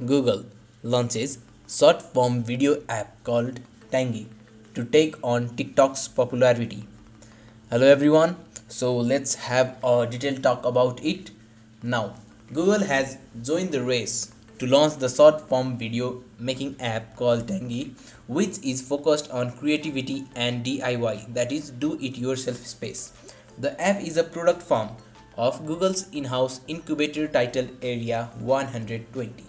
Google launches short form video app called Tangi to take on TikTok's popularity. Hello everyone, so let's have a detailed talk about it. Now, Google has joined the race to launch the short form video making app called Tangi, which is focused on creativity and DIY, that is, do it yourself space. The app is a product form of Google's in house incubator titled Area 120.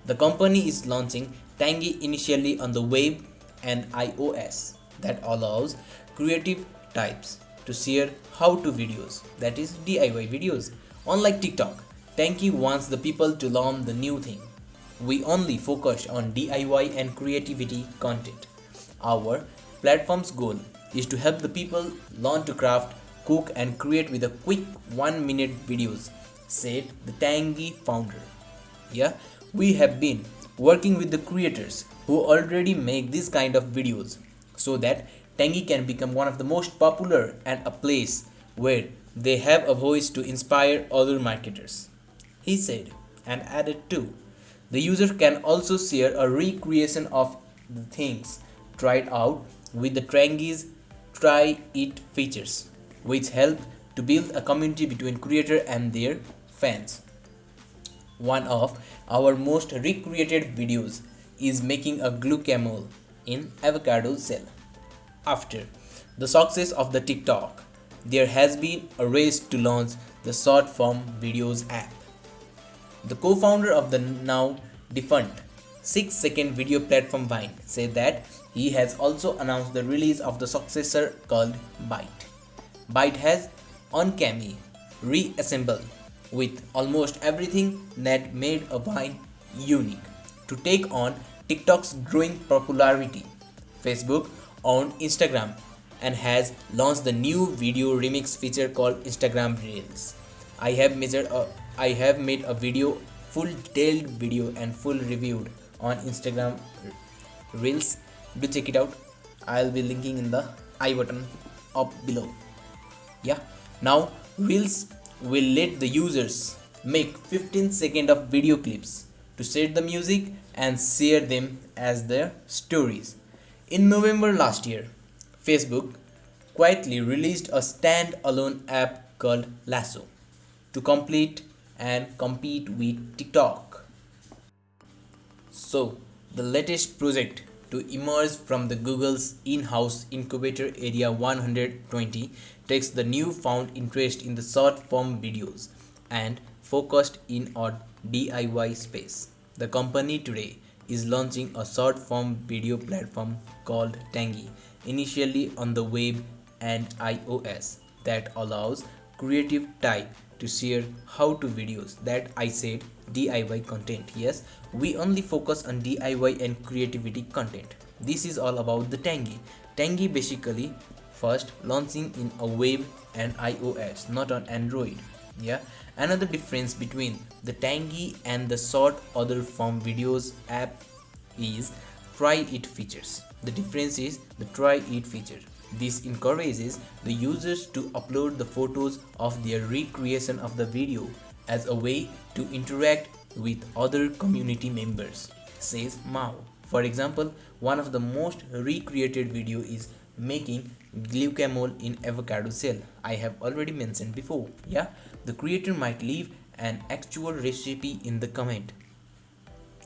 The company is launching Tangi initially on the web and iOS that allows creative types to share how-to videos, that is DIY videos. Unlike TikTok, Tangi wants the people to learn the new thing. We only focus on DIY and creativity content. Our platform's goal is to help the people learn to craft, cook and create with a quick 1-minute videos, said the Tangi founder. Yeah, we have been working with the creators who already make this kind of videos so that Tangi can become one of the most popular and a place where they have a voice to inspire other marketers, he said, and added too. The user can also share a recreation of the things tried out with the Tangi's Try It features, which help to build a community between creator and their fans. One of our most recreated videos is making a glue camel in avocado shell. After the success of the TikTok, there has been a race to launch the short form videos app. The co-founder of the now defunct 6-second video platform Vine said that he has also announced the release of the successor called Byte. Byte has uncanny reassembled with almost everything that made a Vine unique. To take on TikTok's growing popularity, Facebook owned Instagram and has launched the new video remix feature called Instagram Reels. I have made a video, full detailed video and full reviewed on Instagram Reels. Do check it out. I'll be linking in the I button up below. Yeah, now Reels will let the users make 15 seconds of video clips to set the music and share them as their stories. In November last year, Facebook quietly released a stand-alone app called Lasso to complete and compete with TikTok. So, the latest project to emerge from the Google's in-house incubator Area 120 takes the newfound interest in the short-form videos and focused in on DIY space. The company today is launching a short-form video platform called Tangi, initially on the web and iOS, that allows creative type to share how-to videos, that I said DIY content. Yes, we only focus on DIY and creativity content. This is all about the Tangi. Tangi basically first launching in a web and iOS, not on Android. Yeah, another difference between the Tangi and the short other form videos app is Try It features. The difference is the Try It feature. This encourages the users to upload the photos of their recreation of the video as a way to interact with other community members, says Mao. For example, one of the most recreated video is making guacamole in avocado shell. I have already mentioned before. Yeah, the creator might leave an actual recipe in the comment.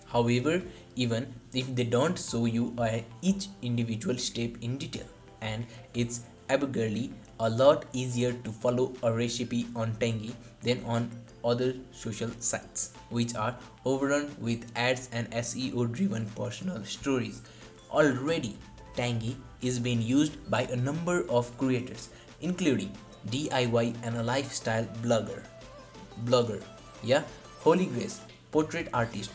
However, even if they don't show you each individual step in detail, and it's absurdly a lot easier to follow a recipe on Tangi than on other social sites, which are overrun with ads and SEO driven personal stories. Already, Tangi is being used by a number of creators, including DIY and a lifestyle blogger, yeah, Holy Grace, portrait artist,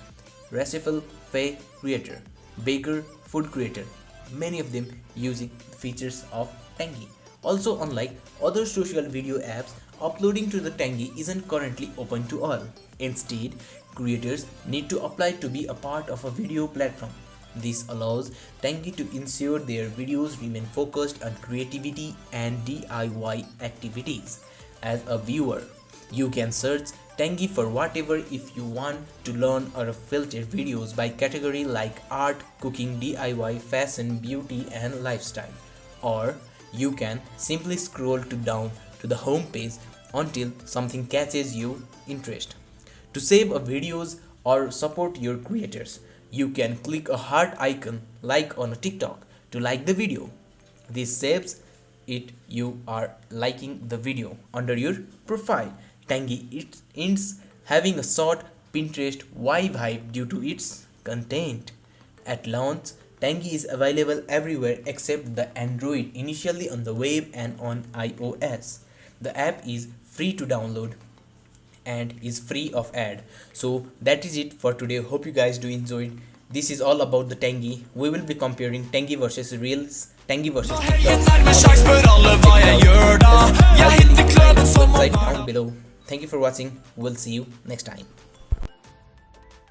recipe pay creator, baker, food creator, many of them using features of Tangi. Also, unlike other social video apps, uploading to the Tangi isn't currently open to all. Instead, creators need to apply to be a part of a video platform. This allows Tangi to ensure their videos remain focused on creativity and DIY activities. As a viewer, you can search Tangi for whatever if you want to learn or filter videos by category like art, cooking, DIY, fashion, beauty and lifestyle. Or you can simply scroll down to the home page until something catches your interest. To save a videos or support your creators, you can click a heart icon like on a TikTok to like the video. This saves it you are liking the video under your profile. Tangi it ends having a short Pinterest vibe due to its content. At launch, Tangi is available everywhere except the Android, initially on the web and on iOS. The app is free to download and is free of ad. So that is it for today. Hope you guys do enjoy. This is all about the Tangi. We will be comparing Tangi versus Reels, Tangi versus TikTok. Website down below. Thank you for watching. We'll see you next time.